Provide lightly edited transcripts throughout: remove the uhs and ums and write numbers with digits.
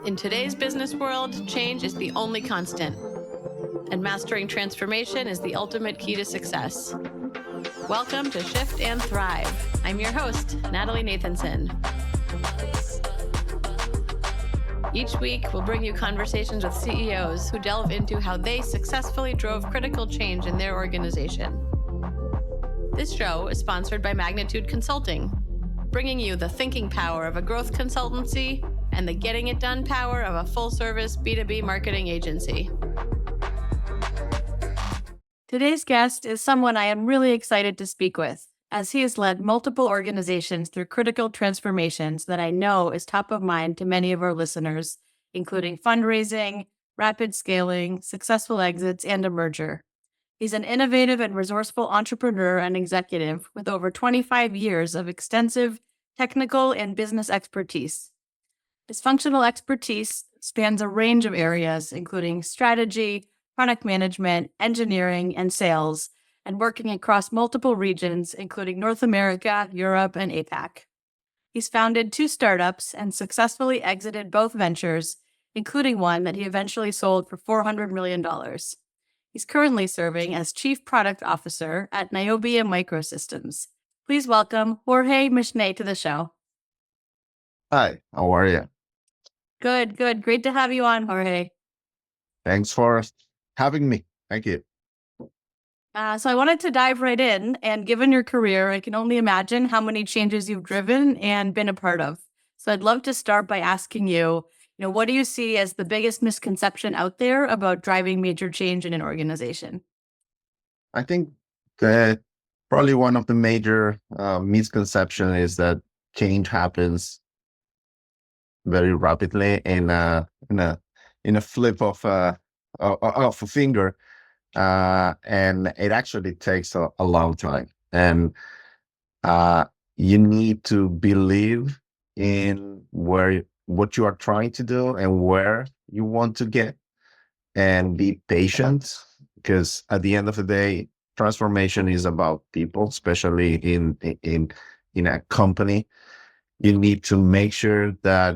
In today's business world, change is the only constant, and mastering transformation is the ultimate key to success. Welcome to Shift and Thrive. I'm your host, Natalie Nathanson. Each week, we'll bring you conversations with CEOs who delve into how they successfully drove critical change in their organization. This show is sponsored by Magnitude Consulting, bringing you the thinking power of a growth consultancy and the getting it done power of a full-service B2B marketing agency. Today's guest is someone I am really excited to speak with, as he has led multiple organizations through critical transformations that I know is top of mind to many of our listeners, including fundraising, rapid scaling, successful exits, and a merger. He's an innovative and resourceful entrepreneur and executive with over 25 years of extensive technical and business expertise. His functional expertise spans a range of areas, including strategy, product management, engineering, and sales, and working across multiple regions, including North America, Europe, and APAC. He's founded 2 startups and successfully exited both ventures, including one that he eventually sold for $400 million. He's currently serving as Chief Product Officer at Niobium Microsystems. Please welcome Jorge Myszne to the show. Hi, how are you? Good. Great to have you on, Jorge. Thanks for having me. Thank you. So I wanted to dive right in, and given your career, I can only imagine how many changes you've driven and been a part of. So I'd love to start by asking you, what do you see as the biggest misconception out there about driving major change in an organization? I think that probably one of the major misconceptions is that change happens very rapidly in a flip of a finger, and it actually takes a long time. And you need to believe in what you are trying to do and where you want to get, and be patient, because at the end of the day, transformation is about people, especially in a company. You need to make sure that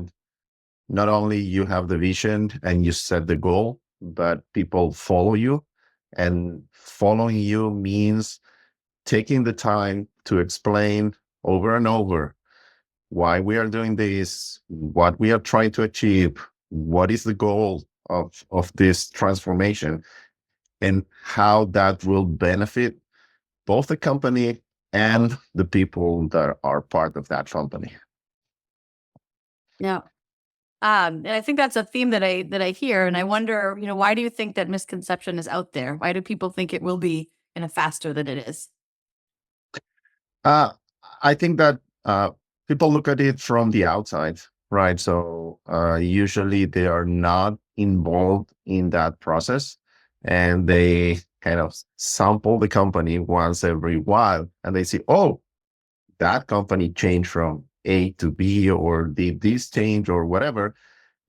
not only you have the vision and you set the goal, but people follow you. And following you means taking the time to explain over and over why we are doing this, what we are trying to achieve, what is the goal of this transformation, and how that will benefit both the company and the people that are part of that company. Yeah. And I think that's a theme that I hear, and I wonder, why do you think that misconception is out there? Why do people think it will be faster than it is? I think that people look at it from the outside, right? So usually they are not involved in that process, and they kind of sample the company once every while, and they see, oh, that company changed from A to B, or did this change or whatever,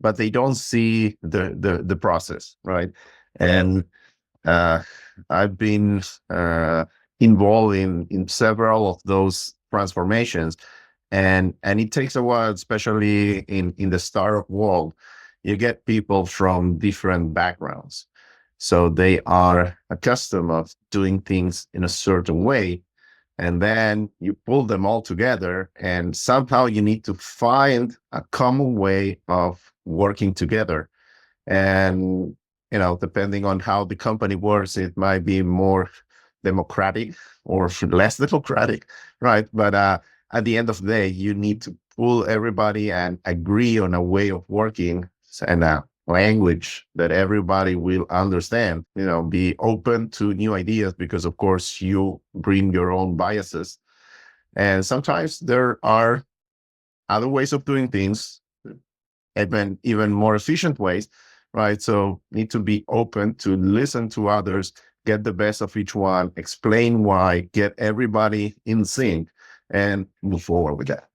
but they don't see the process, right? And I've been involved in several of those transformations, and it takes a while, especially in the startup world. You get people from different backgrounds, so they are accustomed of doing things in a certain way, and then you pull them all together, and somehow you need to find a common way of working together. And depending on how the company works, it might be more democratic or less democratic, right? But at the end of the day, you need to pull everybody and agree on a way of working and a language that everybody will understand. Be open to new ideas, because of course you bring your own biases, and sometimes there are other ways of doing things, even more efficient ways, right? So need to be open to listen to others, get the best of each one, explain why, get everybody in sync, and move forward with that.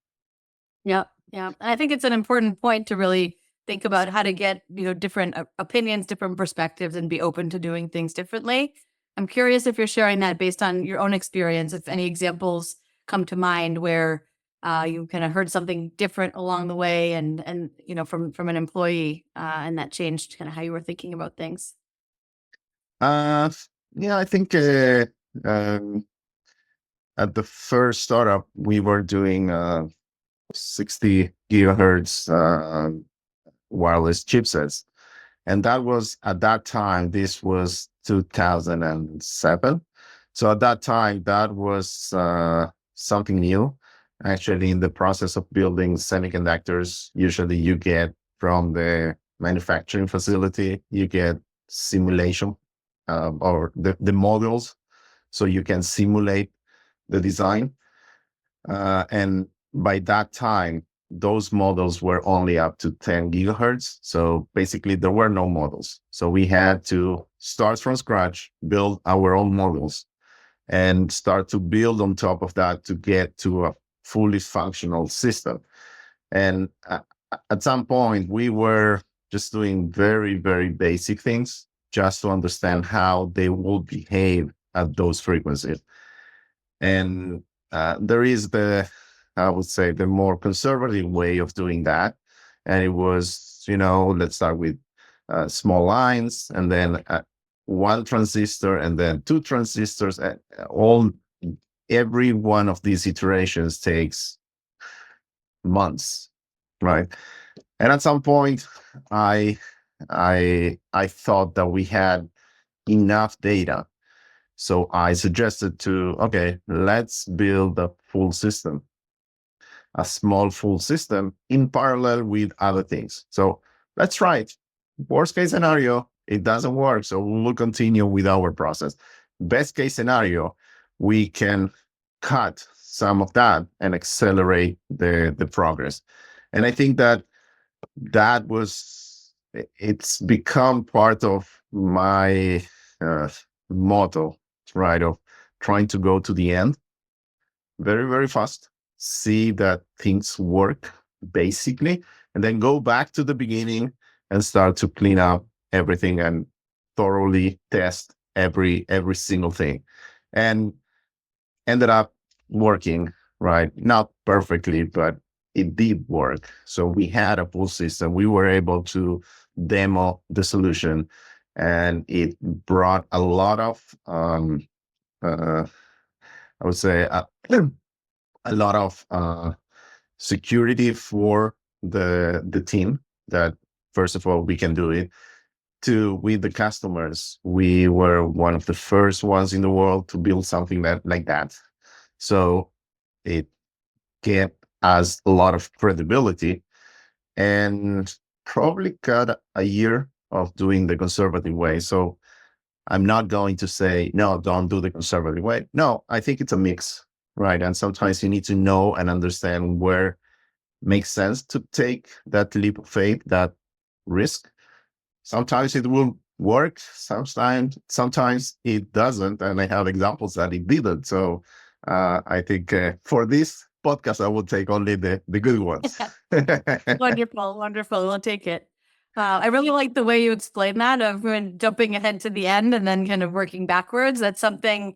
Yeah. And I think it's an important point to really think about how to get, different opinions, different perspectives, and be open to doing things differently. I'm curious if you're sharing that based on your own experience, if any examples come to mind where you kind of heard something different along the way, and from an employee, and that changed kind of how you were thinking about things. Uh, yeah, I think um, at the first startup, we were doing 60 gigahertz wireless chipsets. And that was at that time, this was 2007. So at that time, that was something new. Actually, in the process of building semiconductors, usually you get from the manufacturing facility, you get simulation or the models, so you can simulate the design. And by that time, those models were only up to 10 gigahertz. So basically, there were no models. So we had to start from scratch, build our own models, and start to build on top of that to get to a fully functional system. And at some point, we were just doing very, very basic things just to understand how they will behave at those frequencies. And there is I would say, the more conservative way of doing that. And it was, let's start with small lines, and then one transistor, and then two transistors. Every one of these iterations takes months, right? And at some point, I I thought that we had enough data, so I suggested to, okay, let's build a full system, a small full system in parallel with other things. So let's try it. Worst case scenario, it doesn't work. So we'll continue with our process. Best case scenario, we can cut some of that and accelerate the progress. And I think that it's become part of my uh, motto, right? Of trying to go to the end very, very fast, see that things work basically, and then go back to the beginning and start to clean up everything and thoroughly test every single thing. And ended up working, right? Not perfectly, but it did work. So we had a full system. We were able to demo the solution, and it brought a lot of uh, I would say a lot of security for the team, that first of all we can do it. Two, with the customers, we were one of the first ones in the world to build something like that. So it gave us a lot of credibility, and probably got a year of doing the conservative way. So I'm not going to say, no, don't do the conservative way. No, I think it's a mix, right? And sometimes you need to know and understand where makes sense to take that leap of faith, that risk. Sometimes it will work, sometimes it doesn't. And I have examples that it didn't. So I think for this podcast, I will take only the good ones. Wonderful, wonderful. We'll take it. I really like the way you explain that, of when jumping ahead to the end and then kind of working backwards. That's something,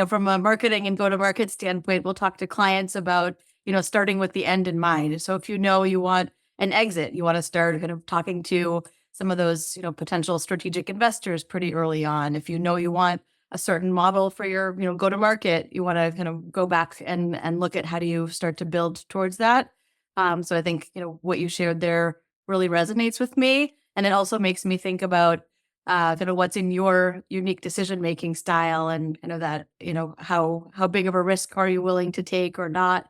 from a marketing and go-to-market standpoint, we'll talk to clients about, starting with the end in mind. So if you want an exit, you want to start kind of talking to some of those, potential strategic investors pretty early on. If you want a certain model for your, go-to-market, you want to kind of go back and look at how do you start to build towards that. So I think, what you shared there really resonates with me. And it also makes me think about kind of what's in your unique decision-making style, and kind of that, how big of a risk are you willing to take or not?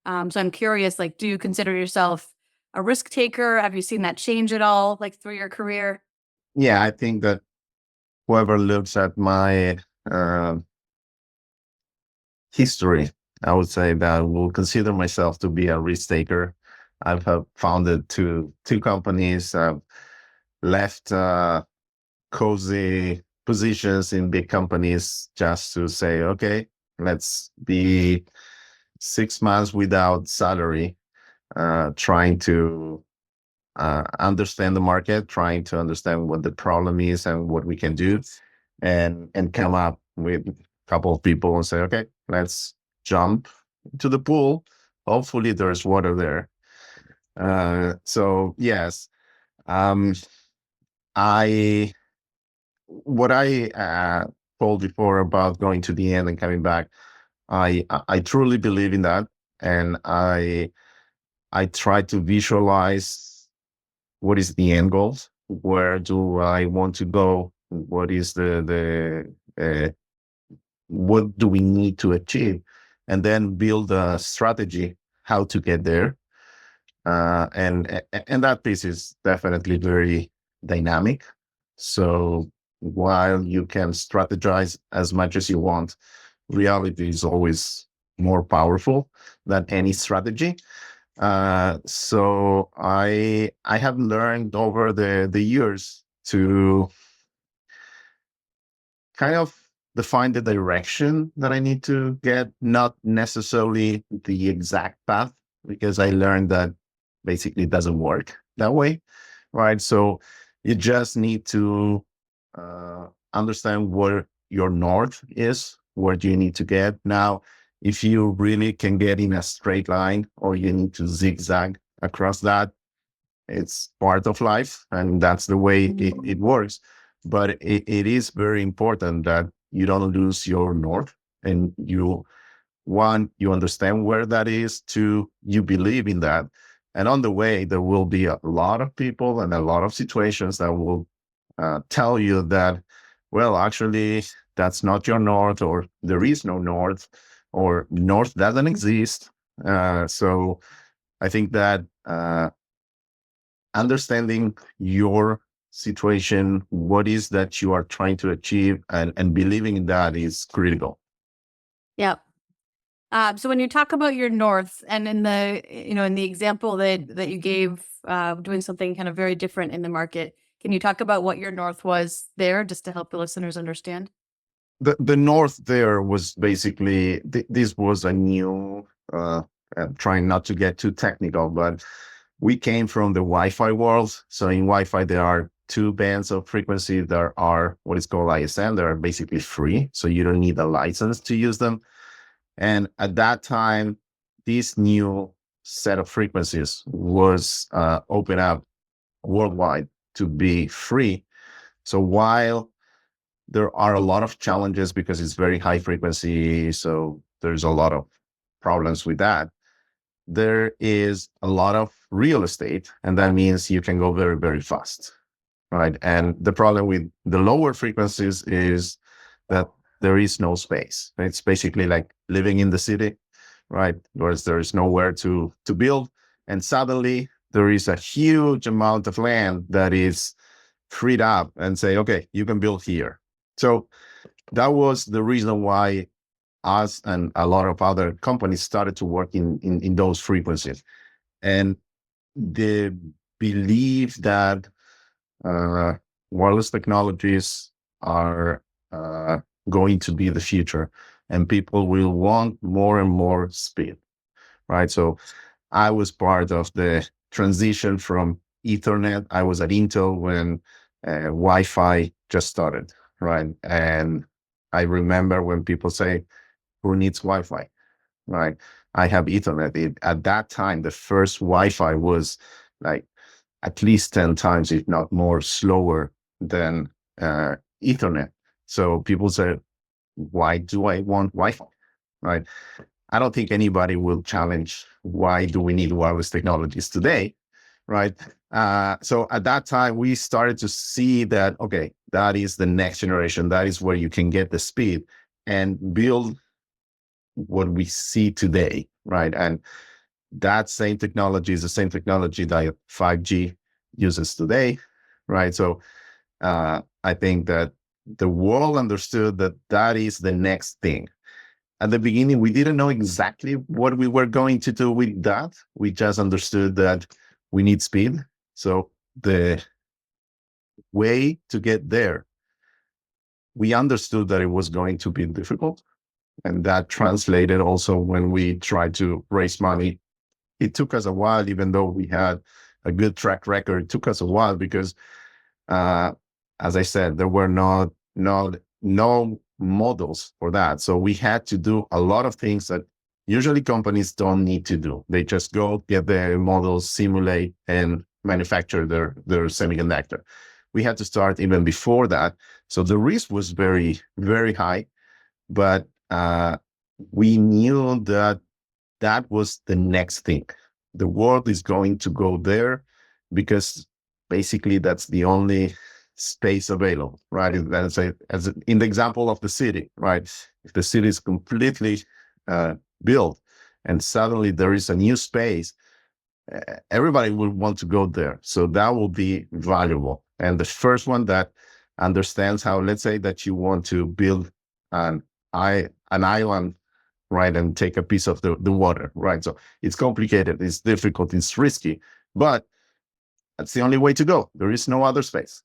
So I'm curious, like, do you consider yourself a risk taker? Have you seen that change at all, like through your career? Yeah, I think that whoever looks at my uh, history, I would say that will consider myself to be a risk taker. I've founded two companies. I've left cozy positions in big companies just to say, okay, let's be 6 months without salary, trying to understand the market, trying to understand what the problem is and what we can do, and come up with a couple of people and say, okay, let's jump to the pool hopefully there's water there. So yes, um, I what I told before about going to the end and coming back, I truly believe in that, and I try to visualize what is the end goal, where do I want to go, what is what do we need to achieve, and then build a strategy how to get there. And that piece is definitely very dynamic. So while you can strategize as much as you want, reality is always more powerful than any strategy. So I have learned over the years to kind of define the direction that I need to get, not necessarily the exact path, because I learned that basically it doesn't work that way, right? So you just need to understand where your north is, where do you need to get. Now, if you really can get in a straight line or you need to zigzag across that, it's part of life, and that's the way it works. But it is very important that you don't lose your north, and you understand where that is. Two, you believe in that. And on the way, there will be a lot of people and a lot of situations that will tell you that, well, actually, that's not your north, or there is no north, or north doesn't exist. So I think that understanding your situation, what is that you are trying to achieve, and believing in that is critical. Yeah. So when you talk about your north, and in the in the example that you gave, doing something kind of very different in the market, can you talk about what your north was there, just to help the listeners understand? The north there was basically this was a new. I'm trying not to get too technical, but we came from the Wi-Fi world. So in Wi-Fi, there are two bands of frequency. There are what is called ISM. They are basically free, so you don't need a license to use them. And at that time, this new set of frequencies was open up worldwide to be free. So while there are a lot of challenges because it's very high frequency, so there's a lot of problems with that, there is a lot of real estate, and that means you can go very, very fast, right? And the problem with the lower frequencies is that there is no space. It's basically like living in the city, right? Whereas there is nowhere to build, and suddenly there is a huge amount of land that is freed up and say, okay, you can build here. So that was the reason why us and a lot of other companies started to work in those frequencies. And the belief that uh, wireless technologies are going to be the future, and people will want more and more speed, right? So I was part of the transition from Ethernet. I was at Intel when Wi-Fi just started, right? And I remember when people say, who needs Wi-Fi, right? I have Ethernet. At that time, the first Wi-Fi was like at least 10 times, if not more, slower than Ethernet. So people say, why do I want Wi-Fi, right? I don't think anybody will challenge why do we need wireless technologies today, right? So at that time, we started to see that, okay, that is the next generation. That is where you can get the speed and build what we see today, right? And that same technology is the same technology that 5G uses today, right? So I think that the world understood that that is the next thing. At the beginning, we didn't know exactly what we were going to do with that. We just understood that we need speed. So the way to get there, we understood that it was going to be difficult. And that translated also when we tried to raise money. It took us a while, even though we had a good track record. It took us a while because, uh, as I said, there were no models for that. So we had to do a lot of things that usually companies don't need to do. They just go get the models, simulate, and manufacture their semiconductor. We had to start even before that. So the risk was very, very high, but we knew that that was the next thing. The world is going to go there because basically that's the only space available, right? In the example of the city, right? If the city is completely built and suddenly there is a new space, everybody will want to go there. So that will be valuable. And the first one that understands how, let's say that you want to build an island, right, and take a piece of the water, right? So it's complicated, it's difficult, it's risky, but that's the only way to go. There is no other space,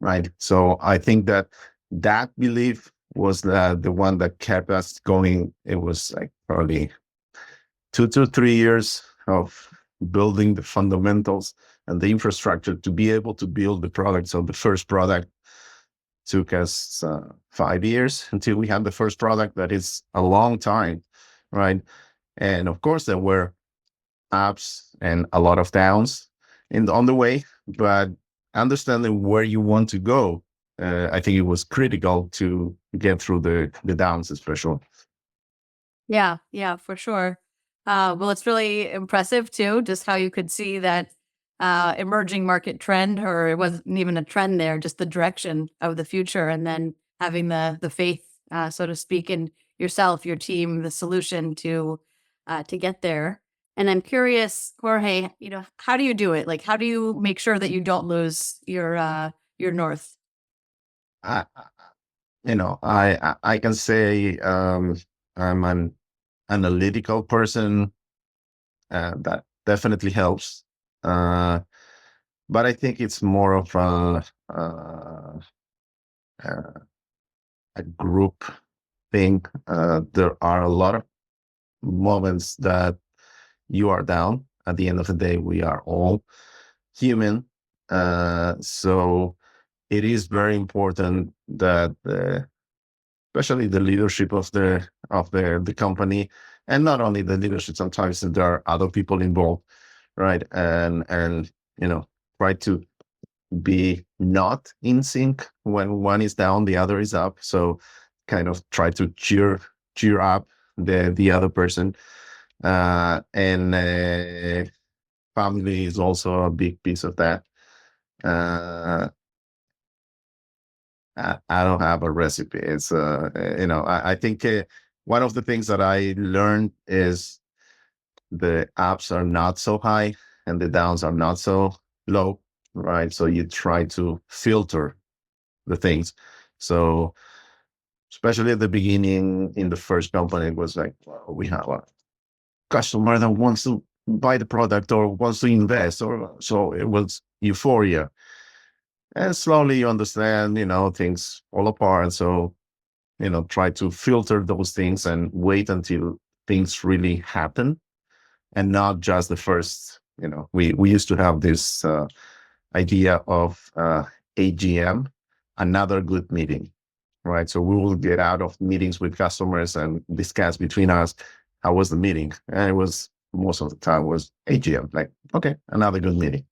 right? So I think that that belief was the one that kept us going. It was like probably 2 to 3 years of building the fundamentals and the infrastructure to be able to build the product. So the first product took us 5 years until we had the first product. That is a long time, right? And of course, there were ups and a lot of downs on the way, but understanding where you want to go, I think it was critical to get through the downs, especially. Yeah, yeah, for sure. Well, it's really impressive too, just how you could see that emerging market trend, or it wasn't even a trend there, just the direction of the future, and then having the faith, so to speak, in yourself, your team, the solution to get there. And I'm curious, Jorge, how do you do it? Like, how do you make sure that you don't lose your north? I, I can say I'm an analytical person. That definitely helps. Uh, but I think it's more of a group thing. There are a lot of moments that you are down. At the end of the day, we are all human. So it is very important that especially the leadership of the company, and not only the leadership, sometimes there are other people involved, right? And try to be not in sync. When one is down, the other is up. So kind of try to cheer up the other person. And family is also a big piece of that. uh I don't have a recipe. It's I think one of the things that I learned is the ups are not so high and the downs are not so low, right? So you try to filter the things. So especially at the beginning in the first company, it was like, well, we have a customer that wants to buy the product or wants to invest, or so it was euphoria. And slowly you understand, things fall apart. So, try to filter those things and wait until things really happen, and not just the first. We used to have this idea of AGM, another good meeting, right? So we will get out of meetings with customers and discuss between us how was the meeting, and it was most of the time was AGM, like, okay, another good meeting.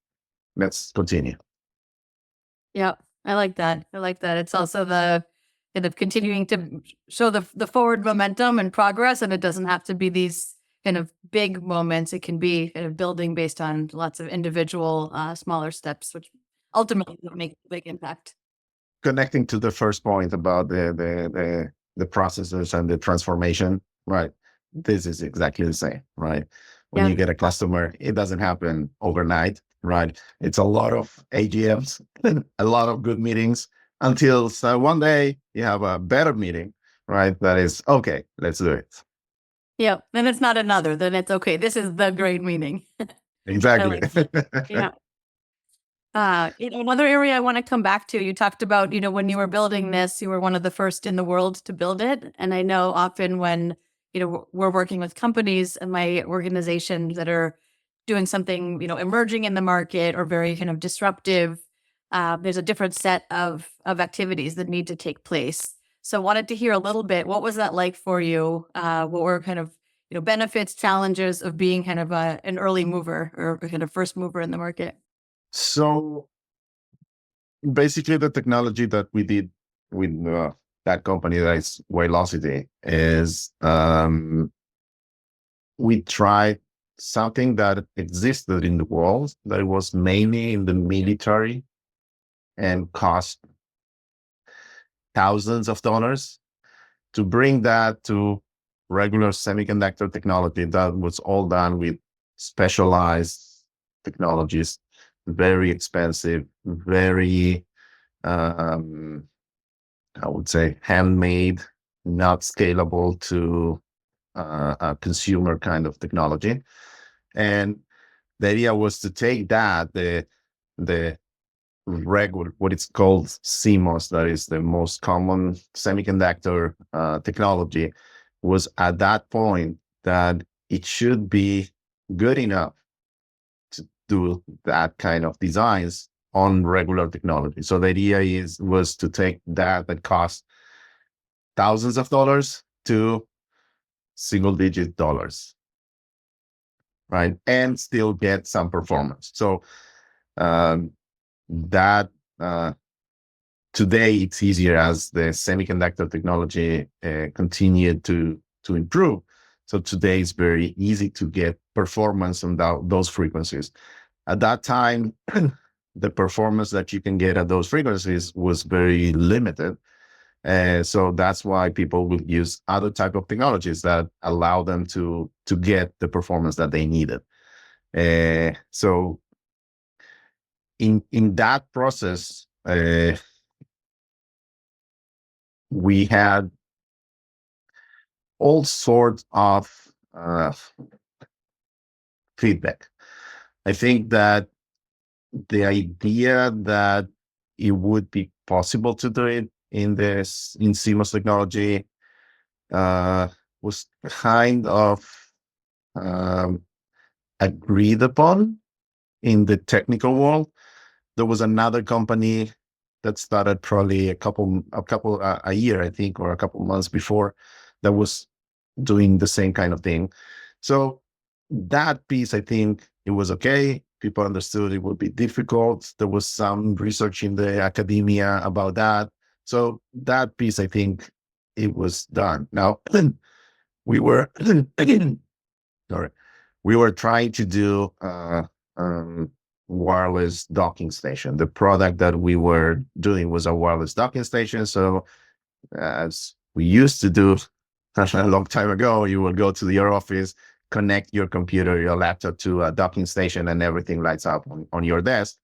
Let's continue. Yeah, I like that. I like that. It's also the kind of continuing to show the forward momentum and progress, and it doesn't have to be these kind of big moments. It can be kind of building based on lots of individual, smaller steps, which ultimately will make a big impact. Connecting to the first point about the processes and the transformation, right? This is exactly the same, right? When Yeah. you get a customer, it doesn't happen overnight, right? It's a lot of AGMs, a lot of good meetings, until one day you have a better meeting, right? That is okay. Let's do it. Yeah. Then it's not another. Then it's okay. This is the great meeting. I Exactly. like that. Yeah. Another area I want to come back to, you talked about, when you were building this, you were one of the first in the world to build it. And I know often when, we're working with companies and my organizations that are doing something, emerging in the market or very kind of disruptive, there's a different set of activities that need to take place. So wanted to hear a little bit, what was that like for you? What were kind of benefits, challenges of being kind of an early mover or kind of first mover in the market? So basically, the technology that we did with that company, that is Velocity, is we tried something that existed in the world that was mainly in the military and cost thousands of dollars, to bring that to regular semiconductor technology that was all done with specialized technologies, very expensive, very, I would say, handmade, not scalable to a consumer kind of technology. And the idea was to take that, the regular, what it's called CMOS, that is the most common semiconductor technology, was at that point that it should be good enough to do that kind of designs on regular technology. So the idea was to take that cost thousands of dollars to single digit dollars, right? And still get some performance. So that today it's easier as the semiconductor technology continued to improve. So today it's very easy to get performance on those frequencies. At that time, the performance that you can get at those frequencies was very limited. So that's why people will use other type of technologies that allow them to get the performance that they needed. So in that process, we had all sorts of feedback. I think that the idea that it would be possible to do it in CMOS technology was kind of agreed upon in the technical world. There was another company that started probably a year, I think, or a couple months before, that was doing the same kind of thing. So that piece, I think it was okay. People understood it would be difficult. There was some research in the academia about that. So that piece, I think it was done. Now, we were, sorry, we were trying to do wireless docking station. The product that we were doing was a wireless docking station. So as we used to do a long time ago, you would go to your office, connect your computer, your laptop to a docking station, and everything lights up on your desk.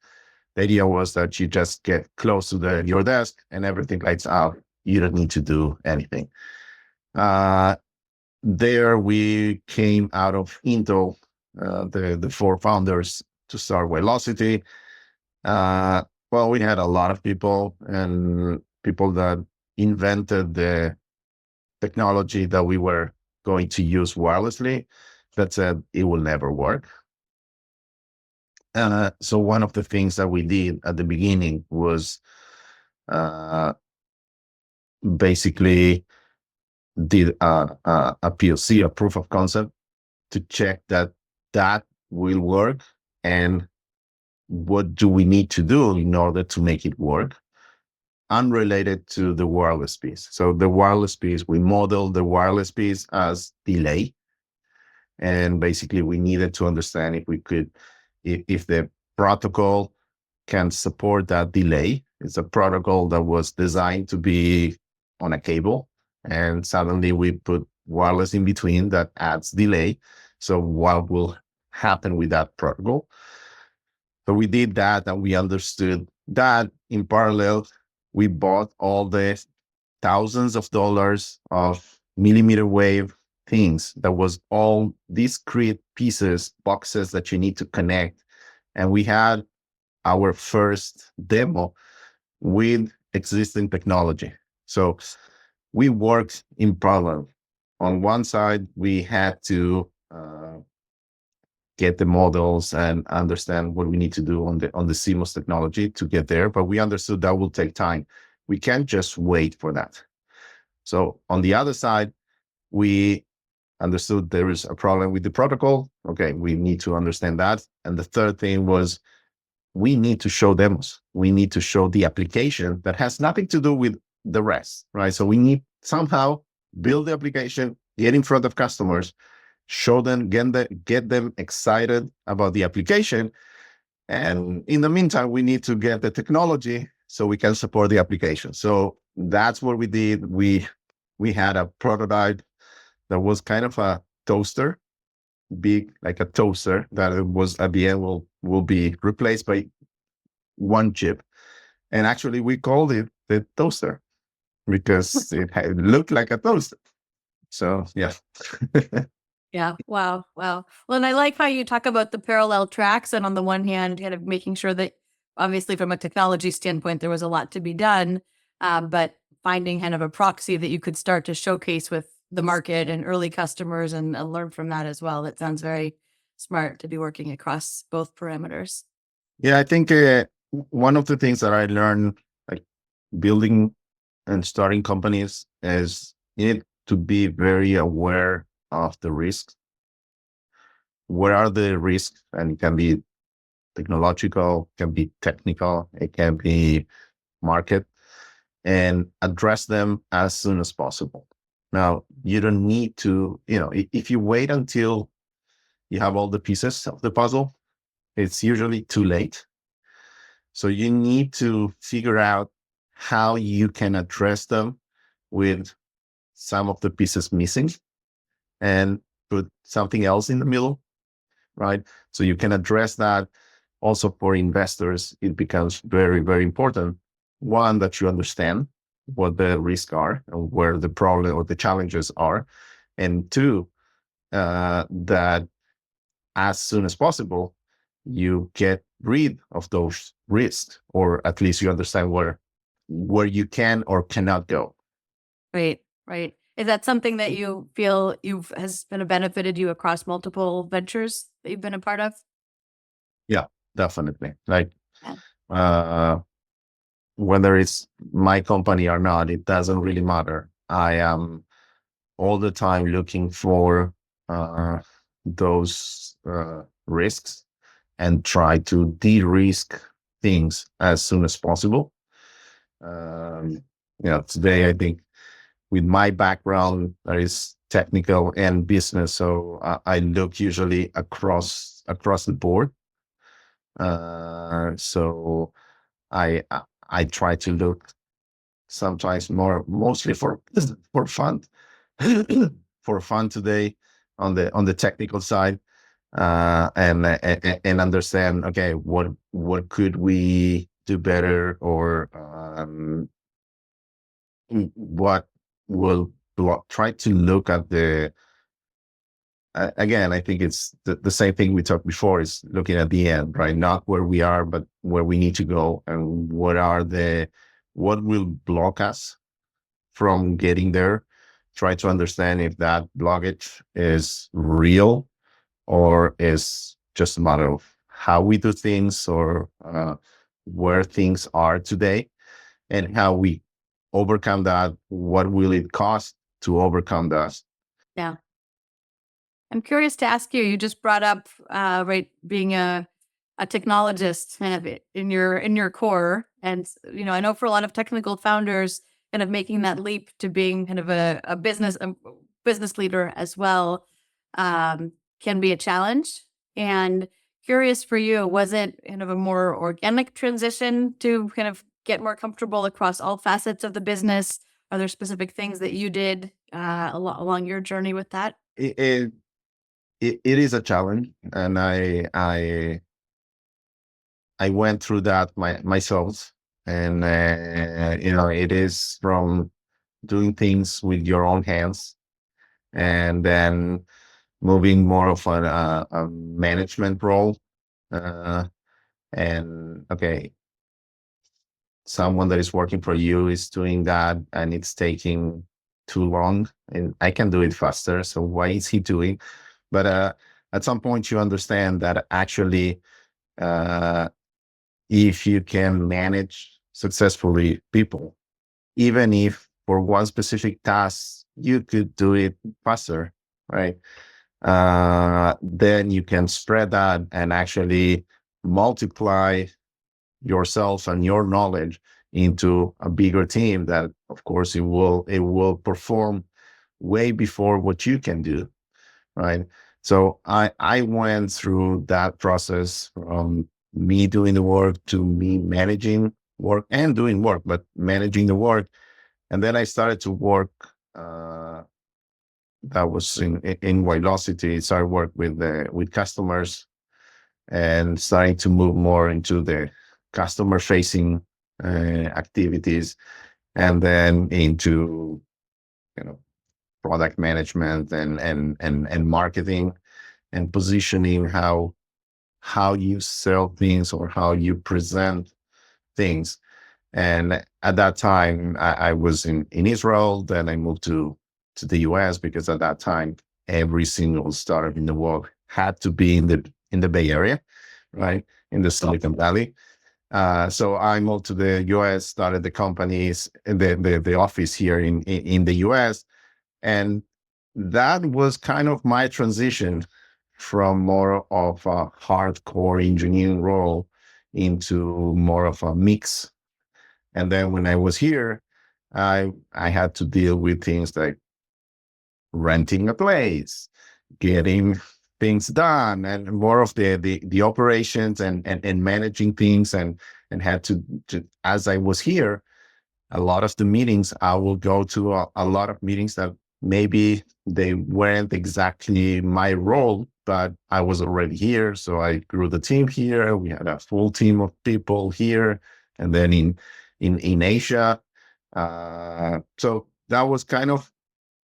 The idea was that you just get close to your desk and everything lights out. You don't need to do anything. There we came out of Intel, the four founders, to start Velocity. Well, we had a lot of people and people that invented the technology that we were going to use wirelessly that said it will never work. So one of the things that we did at the beginning was basically did a POC, a proof of concept, to check that will work, and what do we need to do in order to make it work, unrelated to the wireless piece. So the wireless piece, we modeled the wireless piece as delay. And basically we needed to understand if the protocol can support that delay. It's a protocol that was designed to be on a cable, and suddenly we put wireless in between that adds delay. So what will happen with that protocol? So we did that, and we understood that. In parallel, we bought all the thousands of dollars of millimeter wave things that was all discrete pieces, boxes that you need to connect. And we had our first demo with existing technology. So we worked in parallel. On one side, we had to get the models and understand what we need to do on the CMOS technology to get there, but we understood that will take time. We can't just wait for that. So on the other side, we understood there is a problem with the protocol. Okay, we need to understand that. And the third thing was we need to show demos. We need to show the application that has nothing to do with the rest, right? So we need somehow build the application, get in front of customers, show them, get them excited about the application. And in the meantime, we need to get the technology so we can support the application. So that's what we did. We had a prototype that was kind of a toaster, big like a toaster, that it was at the end will be replaced by one chip. And actually, we called it the toaster because it looked like a toaster. So yeah. Yeah. Wow. Wow. Well, and I like how you talk about the parallel tracks, and on the one hand, kind of making sure that obviously from a technology standpoint, there was a lot to be done, but finding kind of a proxy that you could start to showcase with the market and early customers and learn from that as well. That sounds very smart to be working across both parameters. Yeah, I think one of the things that I learned, like building and starting companies, is you need to be very aware of the risks. Where are the risks? And it can be technological, can be technical, it can be market, and address them as soon as possible. Now, you don't need to, if you wait until you have all the pieces of the puzzle, it's usually too late. So you need to figure out how you can address them with some of the pieces missing and put something else in the middle, right? So you can address that. Also for investors, it becomes very, very important. One, that you understand what the risks are and where the problem or the challenges are. And two, that as soon as possible, you get rid of those risks, or at least you understand where you can or cannot go. Right. Right. Is that something that you feel has been benefited you across multiple ventures that you've been a part of? Yeah, definitely. Like Yeah. uh, whether it's my company or not, it doesn't really matter. I am all the time looking for those risks and try to de-risk things as soon as possible. Um, Today I think with my background, that is technical and business, so I look usually across the board. So I try to look sometimes mostly for fun, for fun today on the technical side, and understand, okay, what could we do better, or what will try to look at the again, I think it's the same thing we talked before, is looking at the end, right? Not where we are, but where we need to go, and what will block us from getting there. Try to understand if that blockage is real or is just a matter of how we do things, or where things are today, and how we overcome that. What will it cost to overcome that? Yeah. I'm curious to ask you, you just brought up, right, being a technologist kind of in your core. And, I know for a lot of technical founders, kind of making that leap to being kind of a business leader as well, can be a challenge. And curious for you, was it kind of a more organic transition to kind of get more comfortable across all facets of the business? Are there specific things that you did along your journey with that? It is a challenge, and I went through that myself, and it is from doing things with your own hands, and then moving more of a management role, uh, and okay, someone that is working for you is doing that, and it's taking too long, and I can do it faster. So why is he doing? But at some point, you understand that actually, uh, if you can manage successfully people, even if for one specific task you could do it faster, right? Then you can spread that and actually multiply yourself and your knowledge into a bigger team that of course it will perform way before what you can do, right? So I went through that process from me doing the work to me managing work and doing work, but managing the work. And then I started to work, that was in Velocity. Started work with customers and starting to move more into the customer facing activities, and then into, you know, product management and marketing and positioning, how you sell things or how you present things. And at that time, I was in Israel. Then I moved to the US because at that time, every single startup in the world had to be in the Bay Area, right? In the Silicon Valley. So I moved to the US, started the companies, the office here in the US. And that was kind of my transition from more of a hardcore engineering role into more of a mix. And then when I was here, I had to deal with things like renting a place, getting things done, and more of the operations and managing things, and had to, as I was here, a lot of the meetings, I will go to a lot of meetings that maybe they weren't exactly my role, but I was already here. So I grew the team here. We had a full team of people here. And then in Asia. So that was kind of,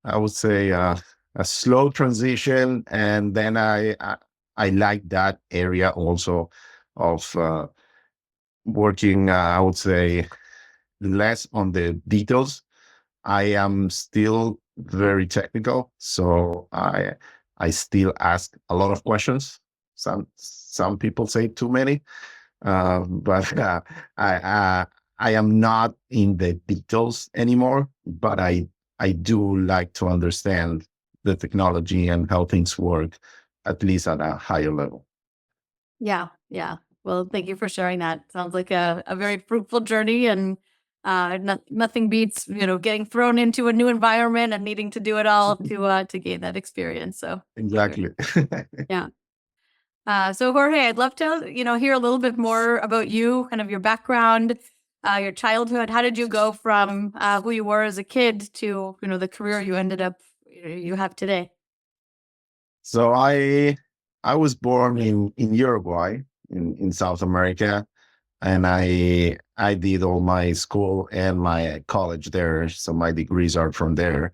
I would say, a slow transition. And then I like that area also of working, I would say, less on the details. I am still very technical, so I still ask a lot of questions. Some people say too many, but I uh, I am not in the details anymore. But I do like to understand the technology and how things work, at least at a higher level. Yeah, yeah. Well, thank you for sharing that. Sounds like a very fruitful journey, and nothing beats getting thrown into a new environment and needing to do it all to gain that experience. So thank you. Exactly. Yeah. So Jorge, I'd love to hear a little bit more about you, kind of your background, your childhood. How did you go from who you were as a kid to the career you ended up you have today? So I was born in Uruguay in South America, and I did all my school and my college there. So my degrees are from there.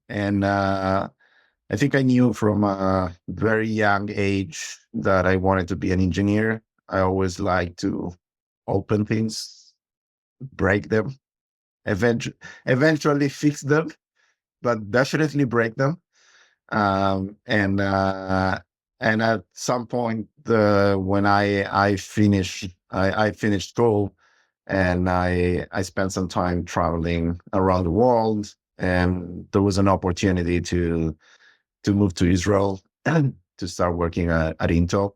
And I think I knew from a very young age that I wanted to be an engineer. I always liked to open things, break them, eventually fix them, but definitely break them. Um, and uh, and at some point, when I finished school, and I spent some time traveling around the world, and there was an opportunity to move to Israel to start working at Intel.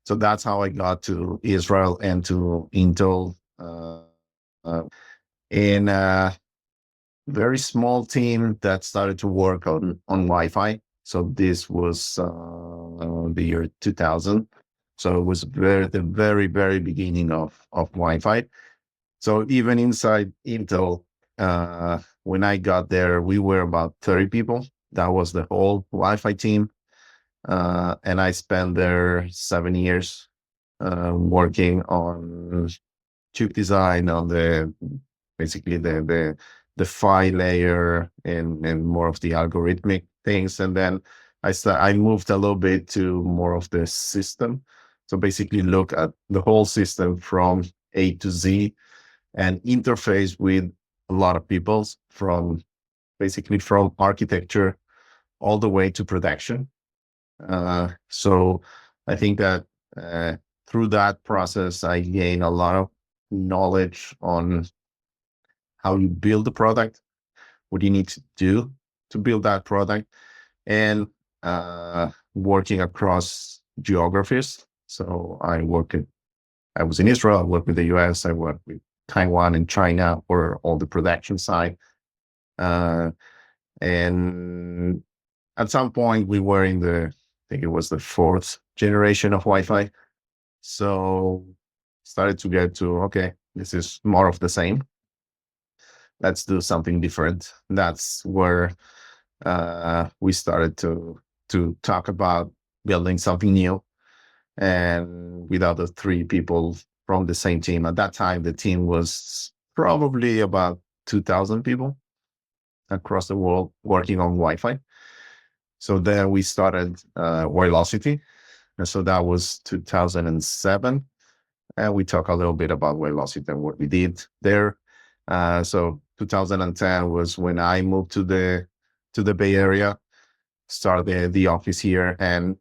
So that's how I got to Israel and to Intel, uh, in a very small team that started to work on Wi-Fi. So this was the year 2000. So it was the very, very beginning of Wi-Fi. So even inside Intel, when I got there, we were about 30 people. That was the whole Wi-Fi team. And I spent there 7 years working on chip design, on basically the PHY layer and more of the algorithmic things. And then I moved a little bit to more of the system. So basically look at the whole system from A to Z and interface with a lot of peoples, from basically from architecture all the way to production. So I think that through that process, I gained a lot of knowledge on how you build the product, what you need to do to build that product, and working across geographies. So I was in Israel, I worked with the US, I worked with Taiwan and China for all the production side. Uh, and at some point we were in I think it was the fourth generation of Wi-Fi. So started to get to, okay, this is more of the same. Let's do something different. That's where we started to talk about building something new, and with other three people from the same team. At that time, the team was probably about 2,000 people across the world working on Wi-Fi. So then we started Wirelocity. And so that was 2007. And we talk a little bit about Wirelocity and what we did there. So 2010 was when I moved to the Bay Area, started the office here. And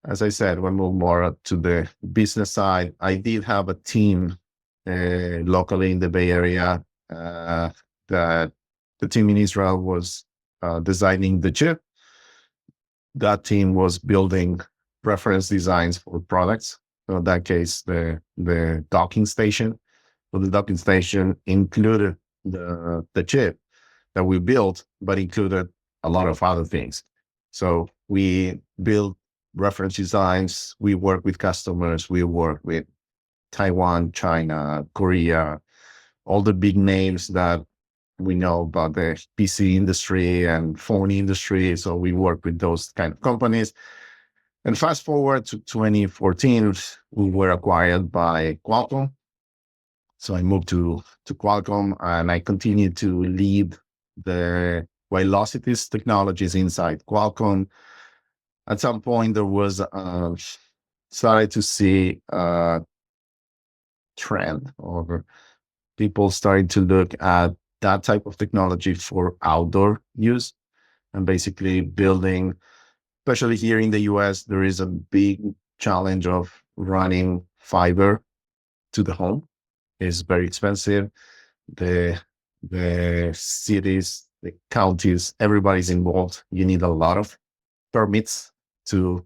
as I said, we moved more to the business side. I did have a team locally in the Bay Area that the team in Israel was designing the chip. That team was building reference designs for products. So in that case, the docking station. So the docking station included the chip that we built, but included a lot of other things. So we built reference designs. We work with customers. We work with Taiwan, China, Korea, all the big names that we know about the PC industry and phone industry. So we work with those kind of companies. And fast forward to 2014, we were acquired by Qualcomm. So I moved to Qualcomm, and I continued to lead the Wirelocity's technologies inside Qualcomm. At some point, there was started to see a trend, or people started to look at that type of technology for outdoor use, and basically building, especially here in the US, there is a big challenge of running fiber to the home. It's very expensive. The cities, the counties, everybody's involved. You need a lot of permits to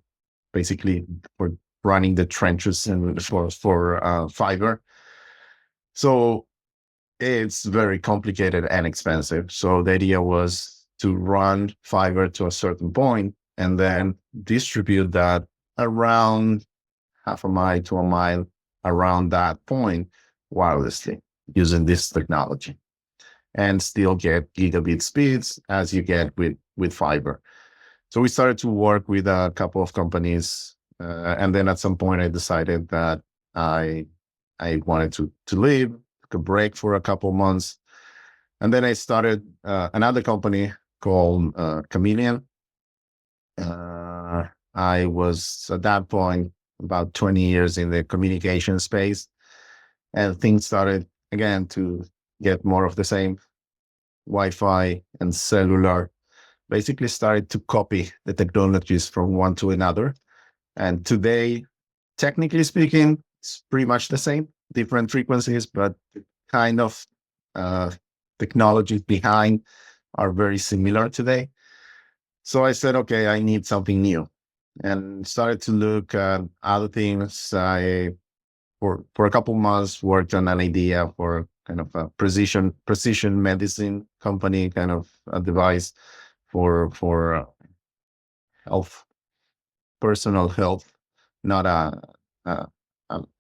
basically for running the trenches and for fiber. So it's very complicated and expensive. So the idea was to run fiber to a certain point and then distribute that around half a mile to a mile around that point wirelessly using this technology, and still get gigabit speeds as you get with fiber. So we started to work with a couple of companies, and then at some point I decided that I wanted to leave, took a break for a couple of months, and then I started another company called Chameleon. I was at that point about 20 years in the communication space, and things started again to get more of the same. Wi-Fi and cellular basically started to copy the technologies from one to another. And today, technically speaking, it's pretty much the same, different frequencies, but kind of uh, technologies behind are very similar today. So I said, okay, I need something new, and started to look at other things. I for a couple months worked on an idea for kind of a precision medicine company, kind of a device for health, personal health, not a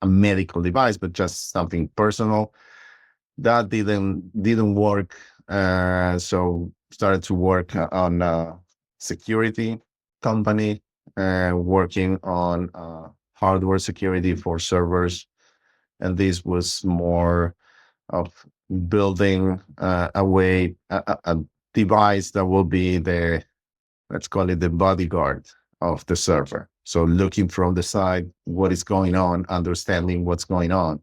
a medical device, but just something personal. That didn't work. So started to work on a security company, working on hardware security for servers, and this was more of building a device that will be let's call it the bodyguard of the server. So looking from the side, what is going on, understanding what's going on,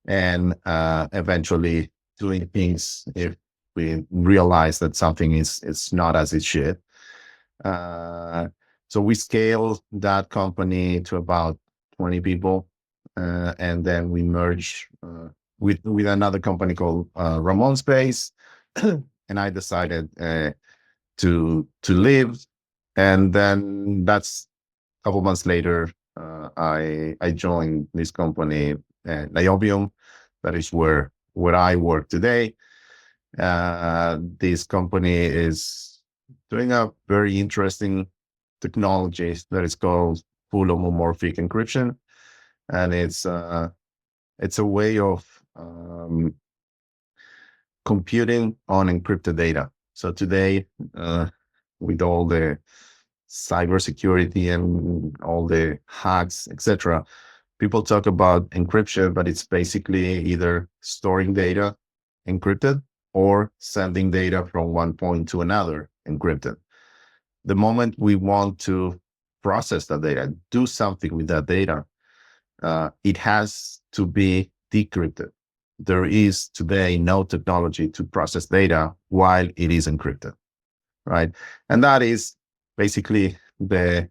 and eventually doing things if we realize that something is not as it should. Uh, so we scaled that company to about 20 people, and then we merged with another company called Ramon Space, and I decided to leave And then that's a couple months later, I joined this company, Niobium. That is where I work today. This company is doing a very interesting technology that is called full homomorphic encryption, and it's a way of computing on encrypted data. So today, with all the cybersecurity and all the hacks, etc., people talk about encryption, but it's basically either storing data encrypted or sending data from one point to another encrypted. The moment we want to process that data, do something with that data, it has to be decrypted. There is today no technology to process data while it is encrypted, right? And that is basically the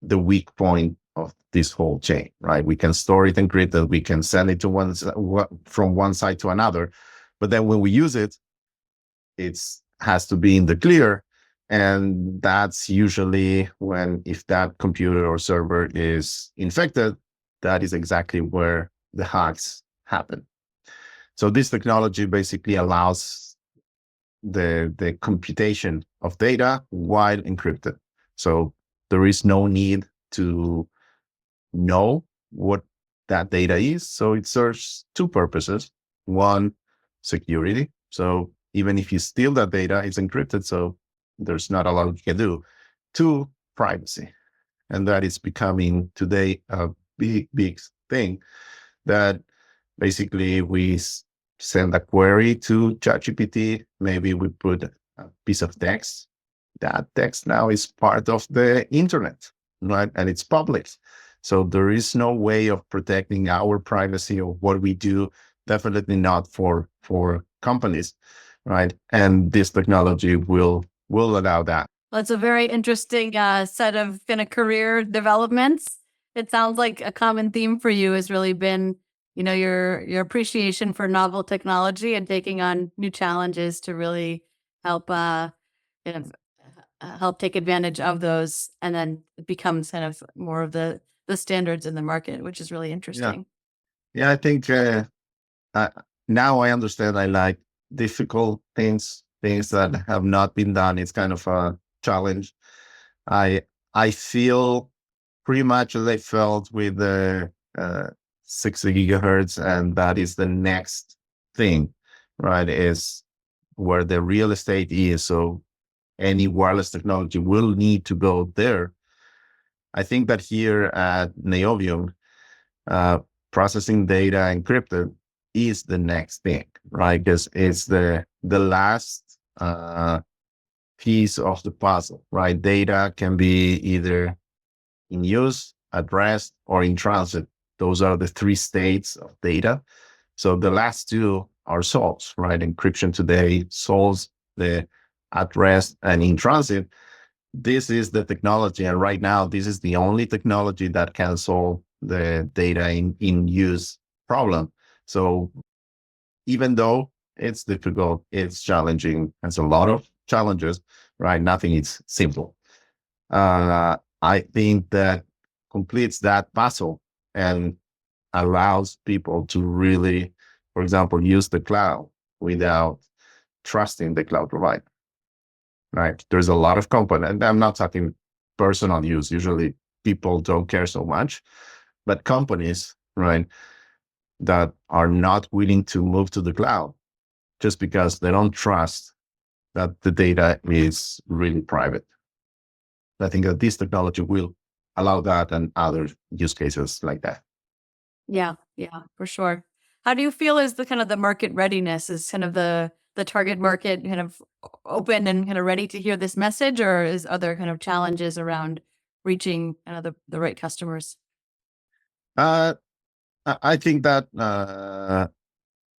the weak point of this whole chain, right? We can store it encrypted, we can send it to from one side to another, but then when we use it, it's has to be in the clear, and that's usually when, if that computer or server is infected, that is exactly where the hacks happen. So this technology basically allows the computation of data while encrypted. So there is no need to know what that data is. So it serves two purposes. One, security. So even if you steal that data, it's encrypted. So there's not a lot you can do. Two, privacy. And that is becoming today a big thing, that basically we send a query to ChatGPT. Maybe we put a piece of text. That text now is part of the internet, right? And it's public. So there is no way of protecting our privacy or what we do. Definitely not for companies, right? And this technology will allow that. Well, it's a very interesting set of kind of career developments. It sounds like a common theme for you has really been, your appreciation for novel technology and taking on new challenges to really help kind of help take advantage of those, and then it becomes kind of more of the standards in the market, which is really Yeah, interesting. yeah. I think I, now I understand. I like difficult things that have not been done. It's kind of a challenge. I I feel pretty much as I felt with the 60 gigahertz, and that is the next thing, right? Is where the real estate is. So any wireless technology will need to go there. I think that here at Niobium, uh, processing data encrypted is the next thing, right? Because it's the last piece of the puzzle, right? Data can be either in use, at rest, or in transit. Those are the three states of data. So the last two are solved, right? Encryption today solves the at rest and in transit. This is the technology, and right now, this is the only technology that can solve the data in use problem. So even though it's difficult, it's challenging, has a lot of challenges, right? Nothing is simple. I think that completes that puzzle and allows people to really, for example, use the cloud without trusting the cloud provider, right? There's a lot of companies, and I'm not talking personal use. Usually people don't care so much, but companies, right, that are not willing to move to the cloud just because they don't trust that the data is really private. I think that this technology will allow that and other use cases like that. Yeah, yeah, for sure. How do you feel is the kind of the market readiness? Is kind of the target market kind of open and kind of ready to hear this message, or is other kind of challenges around reaching kind of the right customers? Uh, I think that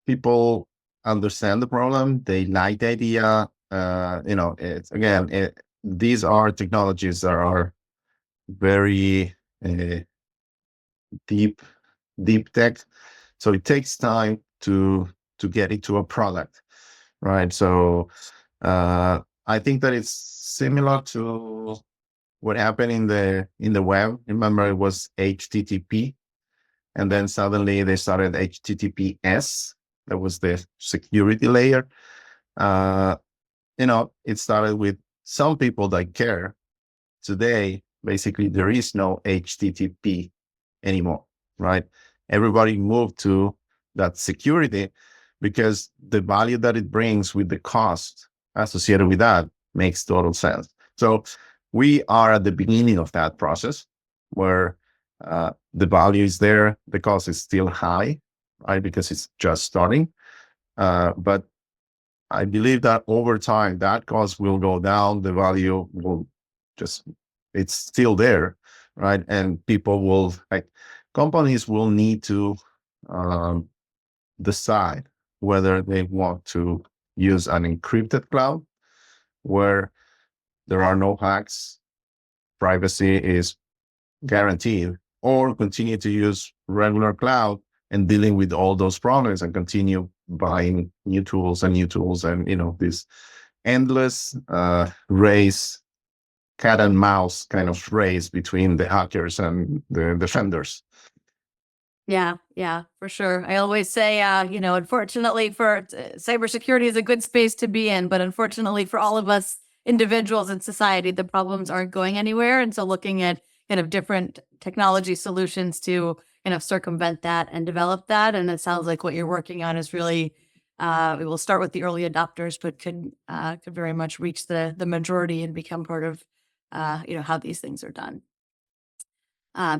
people understand the problem. They like the idea. It's again, these are technologies that are very uh, deep, deep tech. So it takes time to get into a product, right? So I think that it's similar to what happened in the web. Remember, it was HTTP, and then suddenly they started HTTPS. That was the security layer. Uh, it started with some people that care. Today, basically, there is no HTTP anymore, right? Everybody moved to that security because the value that it brings with the cost associated with that makes total sense. So we are at the beginning of that process where the value is there, the cost is still high, right? Because it's just starting. But I believe that over time, that cost will go down, the value will just, it's still there, right? And people will, like, companies will need to um, decide whether they want to use an encrypted cloud where there are no hacks, privacy is guaranteed, or continue to use regular cloud and dealing with all those problems and continue buying new tools and new tools and this endless race, cat and mouse kind of race between the hackers and the defenders. Yeah, for sure. I always say, unfortunately for cybersecurity is a good space to be in, but unfortunately for all of us individuals in society, the problems aren't going anywhere. And so looking at kind of different technology solutions to kind of circumvent that and develop that. And it sounds like what you're working on is really, we will start with the early adopters, but could very much reach the majority and become part of, how these things are done.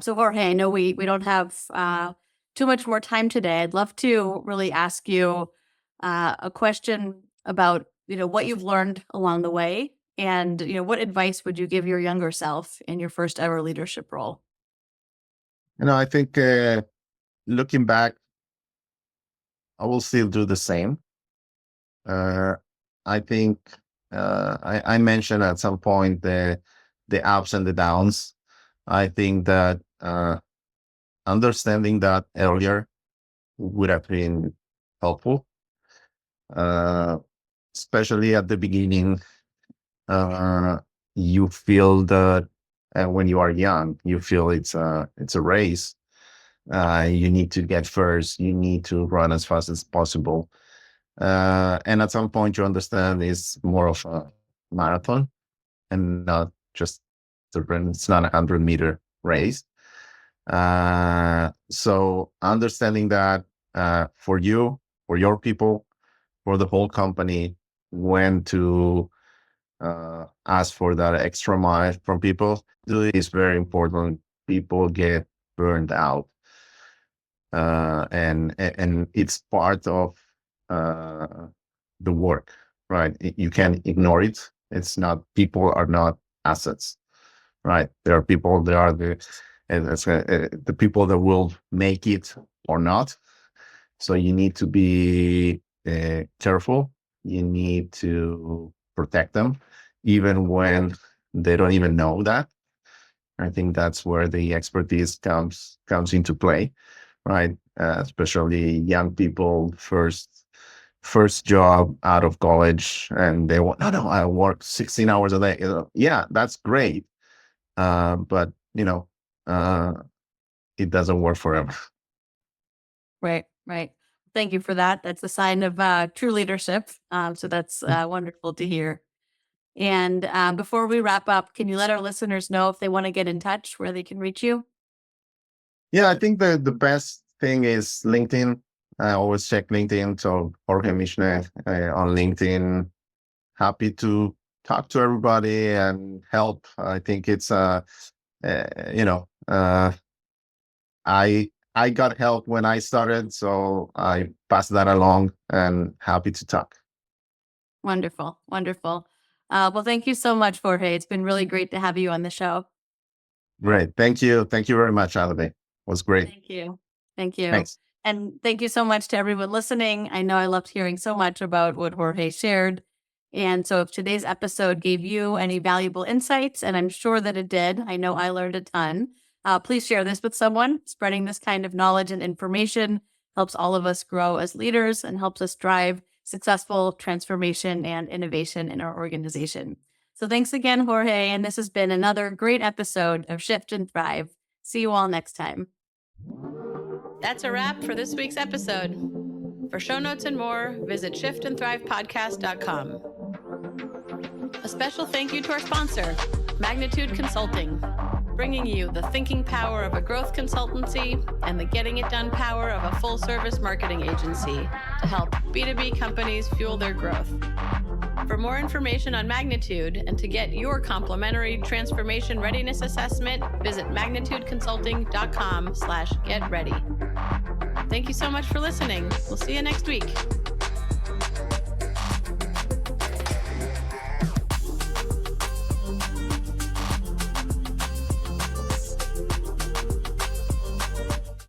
So Jorge, I know we don't have too much more time today. I'd love to really ask you a question about what you've learned along the way, and what advice would you give your younger self in your first ever leadership role? I think looking back, I will still do the same. I think I mentioned at some point the ups and the downs. I think that understanding that earlier would have been helpful, uh, especially at the beginning. You feel that when you are young, you feel it's a race. You need to get first. You need to run as fast as possible. And at some point, you understand it's more of a marathon and not just it's not 100-meter race. So understanding that for you, for your people, for the whole company, when to ask for that extra mile from people is very important. People get burned out, and it's part of the work, right? You can't ignore it. It's not, people are not assets, right? There are people, there are the people that will make it or not. So you need to be careful. You need to protect them, even when they don't even know that. I think that's where the expertise comes into play, right? Especially young people, first job out of college, and they want, no, I work 16 hours a day. Yeah, that's great, but uh, it doesn't work forever. Right. Thank you for that. That's a sign of true leadership. So that's wonderful to hear. And before we wrap up, can you let our listeners know if they want to get in touch, where they can reach you? Yeah, I think the best thing is LinkedIn. I always check LinkedIn. So Jorge Myszne on LinkedIn. Happy to talk to everybody and help. I think it's uh you know uh I got help when I started, so I pass that along and happy to talk. Wonderful. Well, thank you so much, Jorge. It's been really great to have you on the show. Great. Thank you very much, Alade. Was great. Thank you. Thank you. Thanks. And thank you so much to everyone listening. I know I loved hearing so much about what Jorge shared. And so if today's episode gave you any valuable insights, and I'm sure that it did, I know I learned a ton, please share this with someone. Spreading this kind of knowledge and information helps all of us grow as leaders and helps us drive successful transformation and innovation in our organization. So thanks again, Jorge. And this has been another great episode of Shift and Thrive. See you all next time. That's a wrap for this week's episode. For show notes and more, visit shiftandthrivepodcast.com. A special thank you to our sponsor, Magnitude Consulting, bringing you the thinking power of a growth consultancy and the getting it done power of a full-service marketing agency to help B2B companies fuel their growth. For more information on Magnitude and to get your complimentary transformation readiness assessment, visit magnitudeconsulting.com/getready. Thank you so much for listening. We'll see you next week.